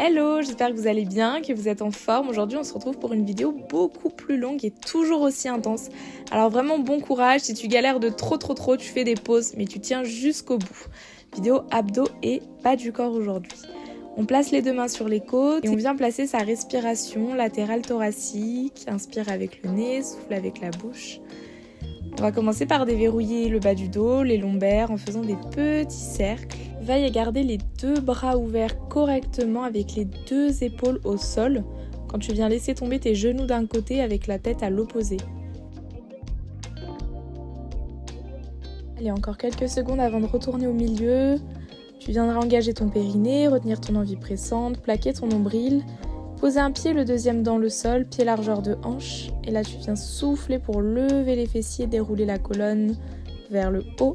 Hello, j'espère que vous allez bien, que vous êtes en forme. Aujourd'hui, on se retrouve pour une vidéo beaucoup plus longue et toujours aussi intense. Alors vraiment bon courage, si tu galères de trop, tu fais des pauses, mais tu tiens jusqu'au bout. Vidéo abdos et bas du corps aujourd'hui. On place les deux mains sur les côtes et on vient placer sa respiration latérale thoracique. Inspire avec le nez, souffle avec la bouche. On va commencer par déverrouiller le bas du dos, les lombaires en faisant des petits cercles. Veille à garder les deux bras ouverts correctement avec les deux épaules au sol quand tu viens laisser tomber tes genoux d'un côté avec la tête à l'opposé. Allez, encore quelques secondes avant de retourner au milieu. Tu viendras engager ton périnée, retenir ton envie pressante, plaquer ton nombril, poser un pied, le deuxième dans le sol, pied largeur de hanche. Et là, tu viens souffler pour lever les fessiers, dérouler la colonne vers le haut.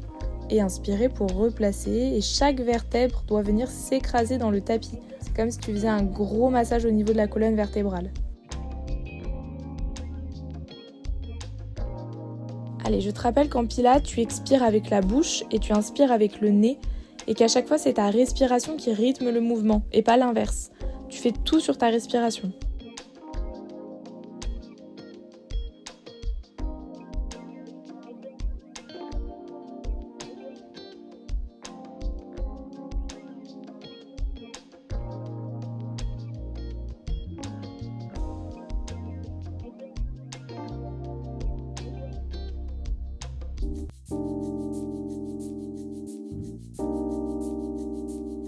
Et inspirer pour replacer. Et chaque vertèbre doit venir s'écraser dans le tapis. C'est comme si tu faisais un gros massage au niveau de la colonne vertébrale. Allez, je te rappelle qu'en pilates, tu expires avec la bouche et tu inspires avec le nez. Et qu'à chaque fois, c'est ta respiration qui rythme le mouvement et pas l'inverse. Tu fais tout sur ta respiration.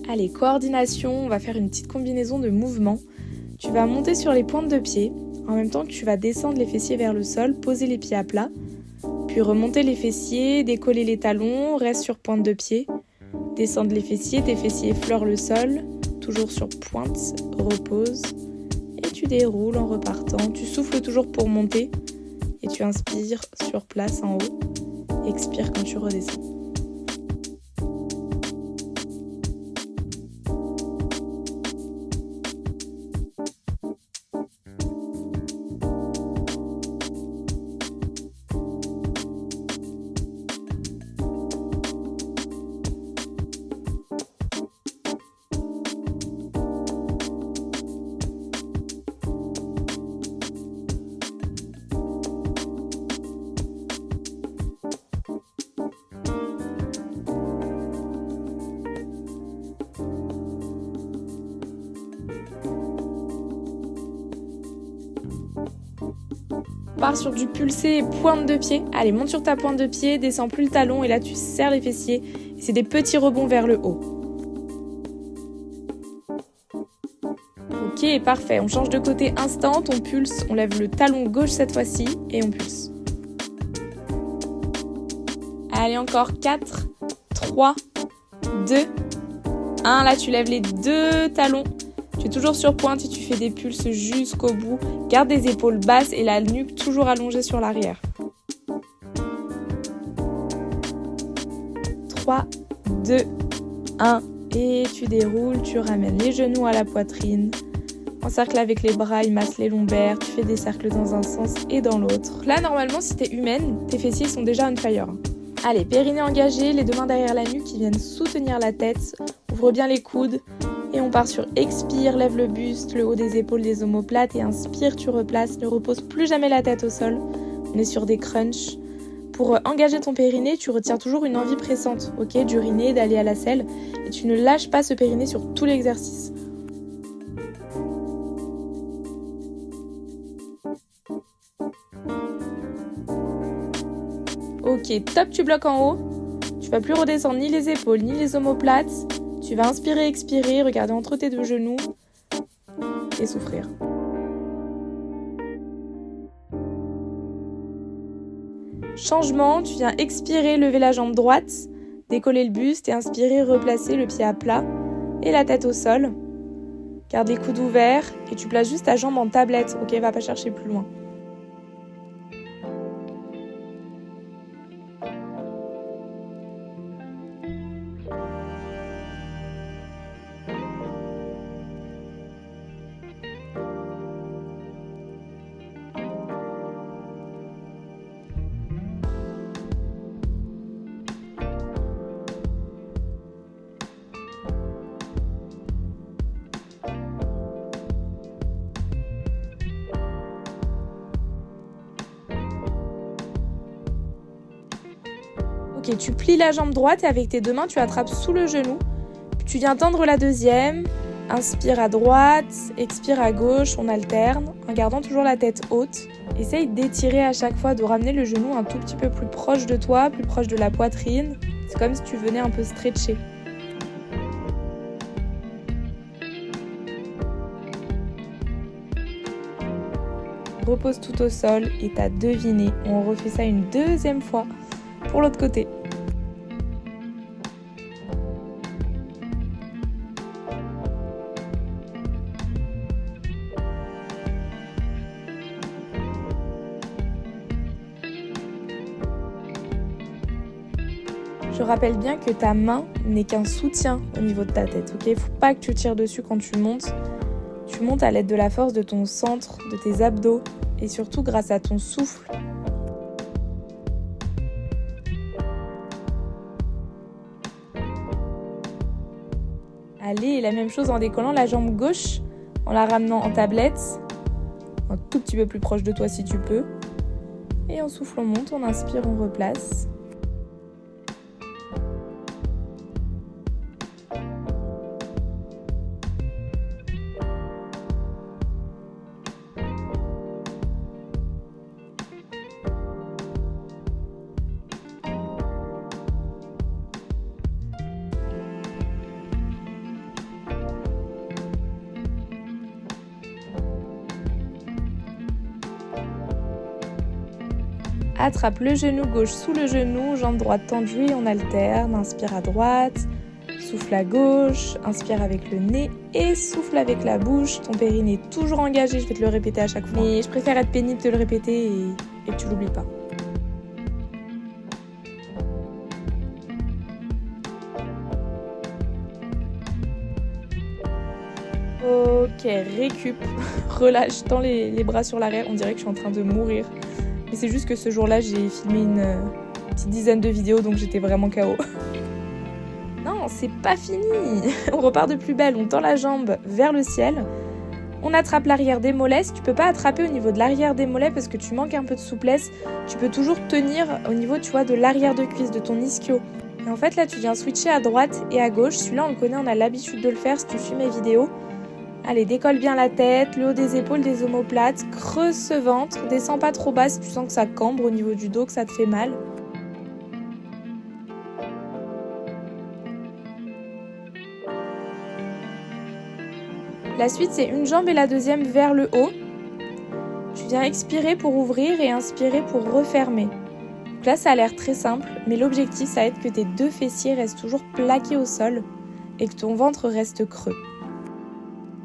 Allez, coordination, on va faire une petite combinaison de mouvements. Tu vas monter sur les pointes de pied, en même temps que tu vas descendre les fessiers vers le sol, poser les pieds à plat, puis remonter les fessiers, décoller les talons, reste sur pointe de pied, descendre les fessiers, tes fessiers effleurent le sol, toujours sur pointe, repose, et tu déroules en repartant. Tu souffles toujours pour monter, et tu inspires sur place en haut, expire quand tu redescends. On part sur du pulsé et pointe de pied. Allez, monte sur ta pointe de pied, descends plus le talon et là tu serres les fessiers. Et c'est des petits rebonds vers le haut. Ok, parfait. On change de côté instant, on pulse, on lève le talon gauche cette fois-ci et on pulse. Allez, encore 4, 3, 2, 1. Là, tu lèves les deux talons. Tu es toujours sur pointe et tu fais des pulses jusqu'au bout. Garde des épaules basses et la nuque toujours allongée sur l'arrière. 3, 2, 1. Et tu déroules, tu ramènes les genoux à la poitrine. Encercle avec les bras, il masse les lombaires. Tu fais des cercles dans un sens et dans l'autre. Là, normalement, si tu es humaine, tes fessiers sont déjà on fire. Allez, périnée engagé, les deux mains derrière la nuque qui viennent soutenir la tête. Ouvre bien les coudes. Et on part sur expire, lève le buste, le haut des épaules, des omoplates et inspire, tu replaces, ne repose plus jamais la tête au sol. On est sur des crunchs. Pour engager ton périnée, tu retiens toujours une envie pressante, ok, d'uriner, d'aller à la selle et tu ne lâches pas ce périnée sur tout l'exercice. Ok, top, tu bloques en haut. Tu vas plus redescendre ni les épaules ni les omoplates. Tu vas inspirer, expirer, regarder entre tes deux genoux et souffrir. Changement, tu viens expirer, lever la jambe droite, décoller le buste et inspirer, replacer le pied à plat et la tête au sol. Garde les coudes ouverts et tu places juste ta jambe en tablette, ok, va pas chercher plus loin. Ok, tu plies la jambe droite et avec tes deux mains, tu attrapes sous le genou. Puis tu viens tendre la deuxième. Inspire à droite, expire à gauche, on alterne, en gardant toujours la tête haute. Essaye d'étirer à chaque fois, de ramener le genou un tout petit peu plus proche de toi, plus proche de la poitrine. C'est comme si tu venais un peu stretcher. Repose tout au sol et t'as deviné. On refait ça une deuxième fois pour l'autre côté. Je rappelle bien que ta main n'est qu'un soutien au niveau de ta tête, ok ? Faut pas que tu tires dessus quand tu montes. Tu montes à l'aide de la force de ton centre, de tes abdos et surtout grâce à ton souffle. Allez, et la même chose en décollant la jambe gauche, en la ramenant en tablette, un tout petit peu plus proche de toi si tu peux. Et on souffle, on monte, on inspire, on replace. Attrape le genou gauche sous le genou, jambe droite tendue et on alterne. Inspire à droite, souffle à gauche, inspire avec le nez et souffle avec la bouche. Ton périnée est toujours engagé, je vais te le répéter à chaque fois. Mais je préfère être pénible de le répéter et que tu l'oublies pas. Ok, récup, relâche, tends les bras sur l'arrière, on dirait que je suis en train de mourir. Mais c'est juste que ce jour-là, j'ai filmé une petite dizaine de vidéos, donc j'étais vraiment KO. Non, c'est pas fini. On repart de plus belle, on tend la jambe vers le ciel. On attrape l'arrière des mollets. Si tu peux pas attraper au niveau de l'arrière des mollets parce que tu manques un peu de souplesse, tu peux toujours tenir au niveau, tu vois, de l'arrière de cuisse, de ton ischio. Et en fait, là, tu viens switcher à droite et à gauche. Celui-là, on le connaît, on a l'habitude de le faire si tu suis mes vidéos. Allez, décolle bien la tête, le haut des épaules, des omoplates, creuse ce ventre, descends pas trop bas si tu sens que ça cambre au niveau du dos, que ça te fait mal. La suite, c'est une jambe et la deuxième vers le haut. Tu viens expirer pour ouvrir et inspirer pour refermer. Donc là, ça a l'air très simple, mais l'objectif, ça va être que tes deux fessiers restent toujours plaqués au sol et que ton ventre reste creux.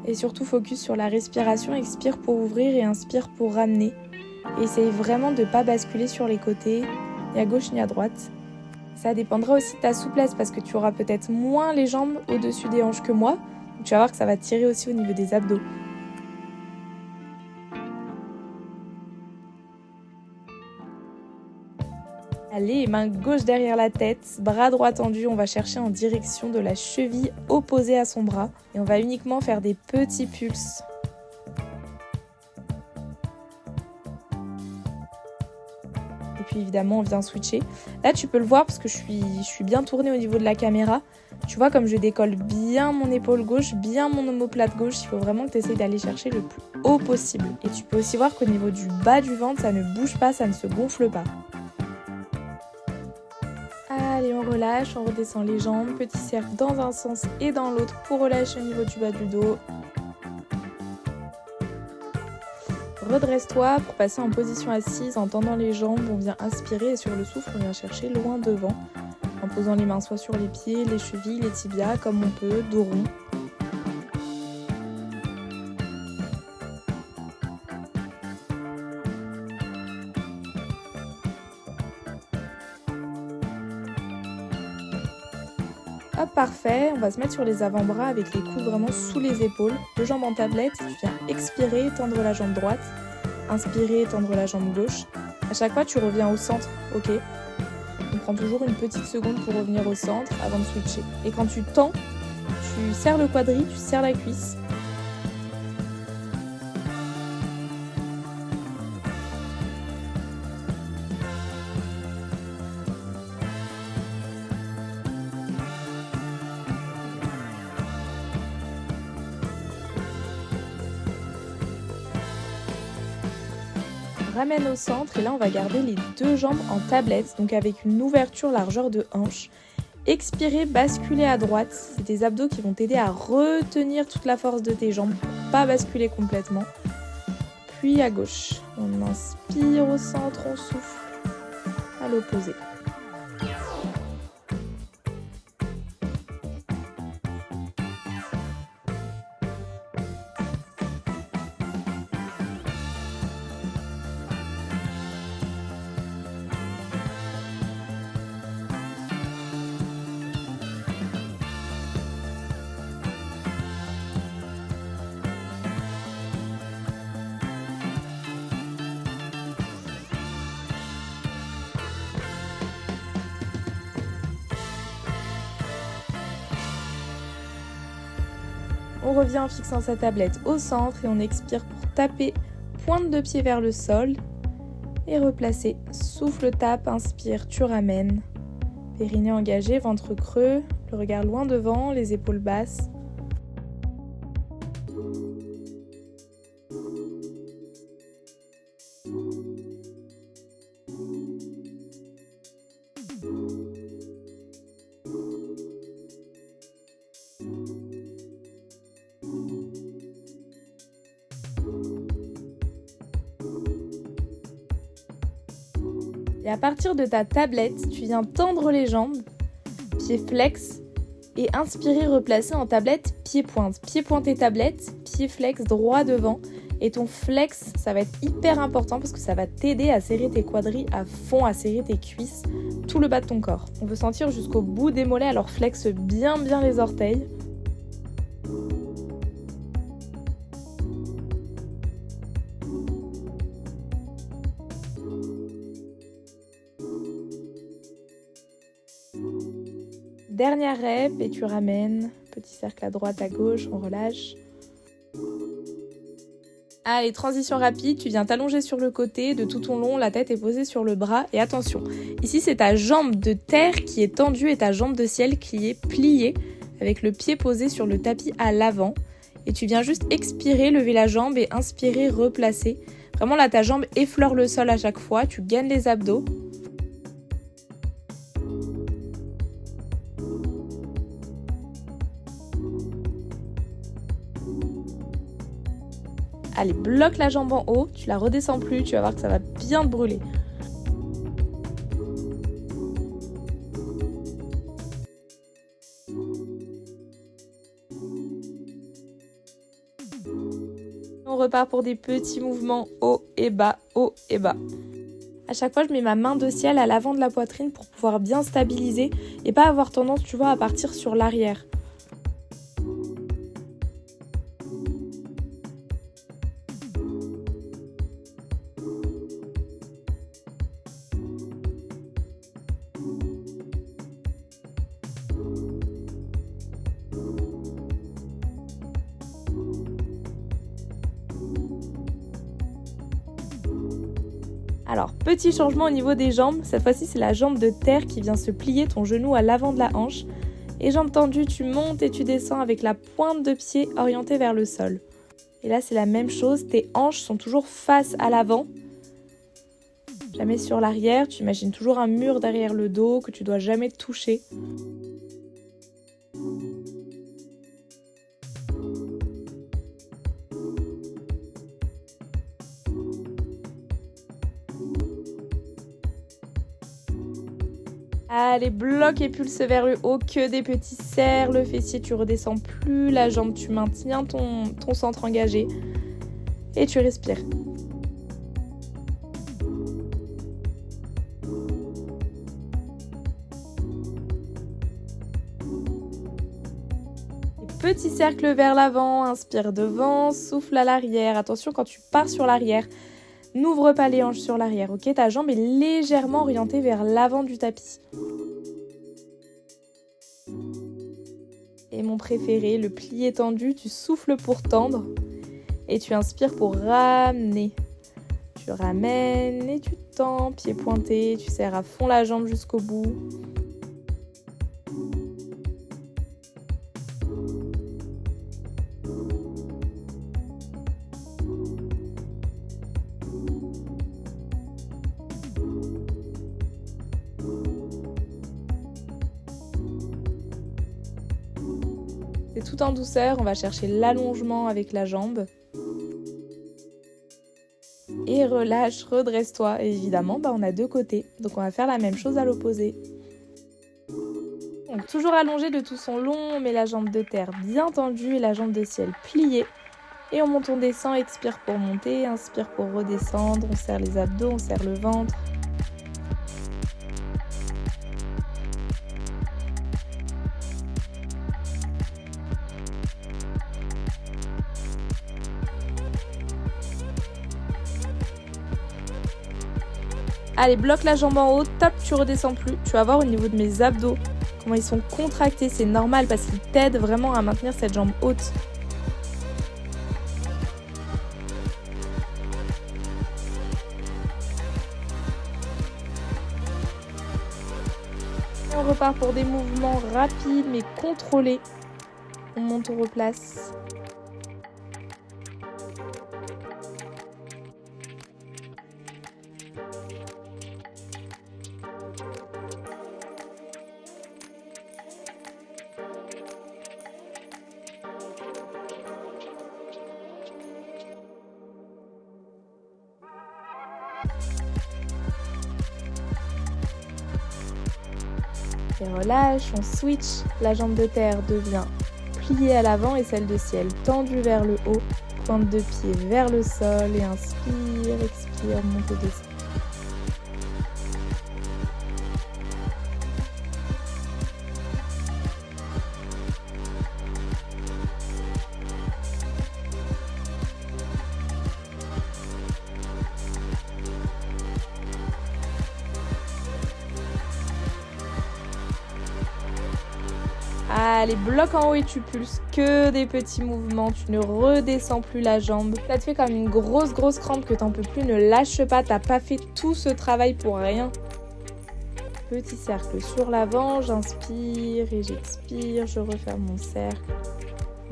Et surtout focus sur la respiration, expire pour ouvrir et inspire pour ramener. Et essaye vraiment de ne pas basculer sur les côtés, ni à gauche ni à droite. Ça dépendra aussi de ta souplesse parce que tu auras peut-être moins les jambes au-dessus des hanches que moi. Donc tu vas voir que ça va tirer aussi au niveau des abdos. Allez, main gauche derrière la tête, bras droit tendu, on va chercher en direction de la cheville opposée à son bras. Et on va uniquement faire des petits pulses. Et puis évidemment, on vient switcher. Là, tu peux le voir parce que je suis bien tournée au niveau de la caméra. Tu vois comme je décolle bien mon épaule gauche, bien mon omoplate gauche. Il faut vraiment que tu essayes d'aller chercher le plus haut possible. Et tu peux aussi voir qu'au niveau du bas du ventre, ça ne bouge pas, ça ne se gonfle pas. Allez, on relâche, on redescend les jambes, petit cercle dans un sens et dans l'autre pour relâcher au niveau du bas du dos. Redresse-toi pour passer en position assise en tendant les jambes, on vient inspirer et sur le souffle, on vient chercher loin devant en posant les mains soit sur les pieds, les chevilles, les tibias comme on peut, dos rond. Hop, parfait, on va se mettre sur les avant-bras avec les coudes vraiment sous les épaules, deux jambes en tablette, tu viens expirer, tendre la jambe droite, inspirer, tendre la jambe gauche. À chaque fois, tu reviens au centre, ok ? On prend toujours une petite seconde pour revenir au centre avant de switcher. Et quand tu tends, tu serres le quadri, tu serres la cuisse. ramène au centre et là on va garder les deux jambes en tablette, donc avec une ouverture largeur de hanche. Expirer, basculer à droite, c'est tes abdos qui vont t'aider à retenir toute la force de tes jambes pour pas basculer complètement. Puis à gauche, on inspire au centre, on souffle à l'opposé. On revient en fixant sa tablette au centre et on expire pour taper pointe de pied vers le sol et replacer. Souffle, tape, inspire, tu ramènes. Périnée engagé, ventre creux, le regard loin devant, les épaules basses. Et à partir de ta tablette, tu viens tendre les jambes, pied flex, et inspirer, replacer en tablette, pied pointe. Pied pointé tablette, pied flex droit devant. Et ton flex, ça va être hyper important parce que ça va t'aider à serrer tes quadris à fond, à serrer tes cuisses, tout le bas de ton corps. On veut sentir jusqu'au bout des mollets, alors flex bien les orteils. Dernière rep et tu ramènes. Petit cercle à droite, à gauche, on relâche. Allez, transition rapide, tu viens t'allonger sur le côté de tout ton long, la tête est posée sur le bras. Et attention, ici c'est ta jambe de terre qui est tendue et ta jambe de ciel qui est pliée avec le pied posé sur le tapis à l'avant. Et tu viens juste expirer, lever la jambe et inspirer, replacer. Vraiment là, ta jambe effleure le sol à chaque fois, tu gagnes les abdos. Allez, bloque la jambe en haut, tu la redescends plus, tu vas voir que ça va bien te brûler. On repart pour des petits mouvements haut et bas, haut et bas. À chaque fois, je mets ma main de ciel à l'avant de la poitrine pour pouvoir bien stabiliser et pas avoir tendance, tu vois, à partir sur l'arrière. Alors, petit changement au niveau des jambes. Cette fois-ci, c'est la jambe de terre qui vient se plier ton genou à l'avant de la hanche. Et jambe tendue, tu montes et tu descends avec la pointe de pied orientée vers le sol. Et là, c'est la même chose. Tes hanches sont toujours face à l'avant. Jamais sur l'arrière. Tu imagines toujours un mur derrière le dos que tu dois jamais toucher. Allez, bloc et pulse vers le haut, que des petits serres, le fessier, tu redescends plus la jambe, tu maintiens ton centre engagé et tu respires. Petit cercle vers l'avant, inspire devant, souffle à l'arrière. Attention, quand tu pars sur l'arrière, n'ouvre pas les hanches sur l'arrière, ok? Ta jambe est légèrement orientée vers l'avant du tapis. Et mon préféré, le plié tendu, tu souffles pour tendre et tu inspires pour ramener. Tu ramènes et tu tends, pied pointé, tu serres à fond la jambe jusqu'au bout. tout en douceur, on va chercher l'allongement avec la jambe. Et relâche, redresse-toi. Et évidemment, on a deux côtés, donc on va faire la même chose à l'opposé. Donc toujours allongé de tout son long, on met la jambe de terre bien tendue et la jambe de ciel pliée. Et on monte, on descend, expire pour monter, inspire pour redescendre, on serre les abdos, on serre le ventre. Allez, bloque la jambe en haut, top, tu redescends plus. Tu vas voir au niveau de mes abdos comment ils sont contractés, c'est normal parce qu'ils t'aident vraiment à maintenir cette jambe haute. Et on repart pour des mouvements rapides mais contrôlés. On monte, on replace. Et relâche, on switch, la jambe de terre devient pliée à l'avant et celle de ciel tendue vers le haut, pointe de pied vers le sol et inspire, expire, monte et descend. Allez, bloque en haut et tu pulses, que des petits mouvements, tu ne redescends plus la jambe. Ça te fait comme une grosse crampe que t'en peux plus, ne lâche pas, t'as pas fait tout ce travail pour rien. Petit cercle sur l'avant, j'inspire et j'expire, je referme mon cercle.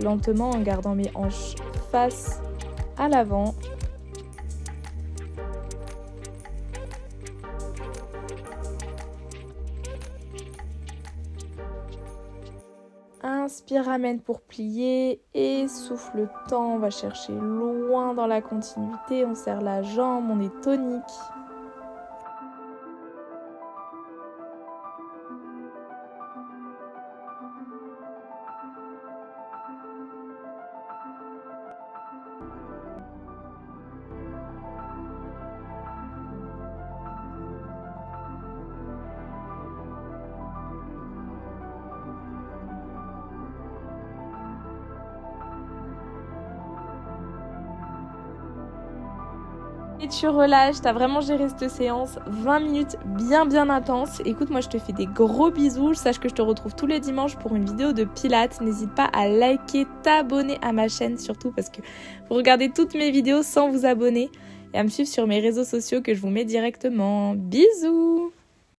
Lentement en gardant mes hanches face à l'avant. Inspire, ramène pour plier et souffle le temps. On va chercher loin dans la continuité. On serre la jambe, on est tonique. Et tu relâches, t'as vraiment géré cette séance, 20 minutes bien intense. Écoute, moi je te fais des gros bisous, sache que je te retrouve tous les dimanches pour une vidéo de pilates. N'hésite pas à liker, t'abonner à ma chaîne surtout parce que vous regardez toutes mes vidéos sans vous abonner et à me suivre sur mes réseaux sociaux que je vous mets directement. Bisous!